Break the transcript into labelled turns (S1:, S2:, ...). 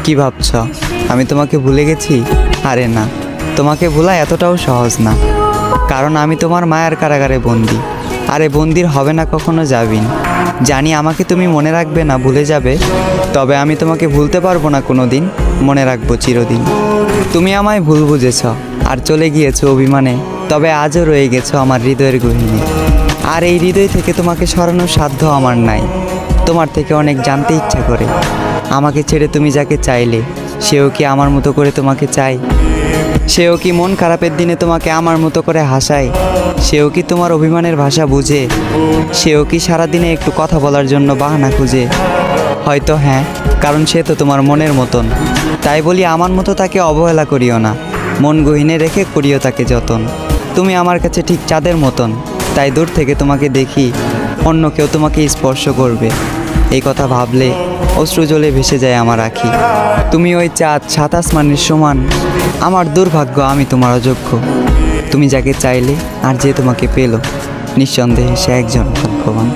S1: কি ভাবছ আমি তোমাকে ভুলে গেছি? আরে না, তোমাকে ভোলা এতটাও সহজ না, কারণ আমি তোমার মায়ার কারাগারে বন্দি। আরে বন্দির হবে না, কখনো যাবিন। জানি আমাকে তুমি মনে রাখবে না, ভুলে যাবে, তবে আমি তোমাকে ভুলতে পারবো না কোনো দিন, মনে রাখবো চিরদিন। তুমি আমায় ভুল বুঝেছ আর চলে গিয়েছো অভিমানে, তবে আজও রয়ে গেছো আমার হৃদয়ের গহীনে। আর এই হৃদয় থেকে তোমাকে সরানোর সাধ্য আমার নাই। তোমার থেকে অনেক জানতে ইচ্ছা করে, আমাকে ছেড়ে তুমি যাকে চাইলে সেও কি আমার মতো করে তোমাকে চায়? সেও কি মন খারাপের দিনে তোমাকে আমার মতো করে হাসায়? সেও কি তোমার অভিমানের ভাষা বুঝে? সেও কি সারাদিনে একটু কথা বলার জন্য বাহানা খুঁজে? হয়তো হ্যাঁ, কারণ সে তো তোমার মনের মতন। তাই বলি আমার মতো তাকে অবহেলা করিও না, মন গহীনে রেখে করিও তাকে যতন। তুমি আমার কাছে ঠিক চাঁদের মতন, তাই দূর থেকে তোমাকে দেখি অন্য কেউ তোমাকে স্পর্শ করবে, এই কথা ভাবলে অশ্রু জলে ভেসে যায় আমার আঁখি। তুমি ওই চাঁদ, সাত আসমানের সমান, আমার দুর্ভাগ্য আমি তোমার অযোগ্য। তুমি যাকে চাইলে আর যে তোমাকে পেল, নিঃসন্দেহে সে একজন ভাগ্যবান।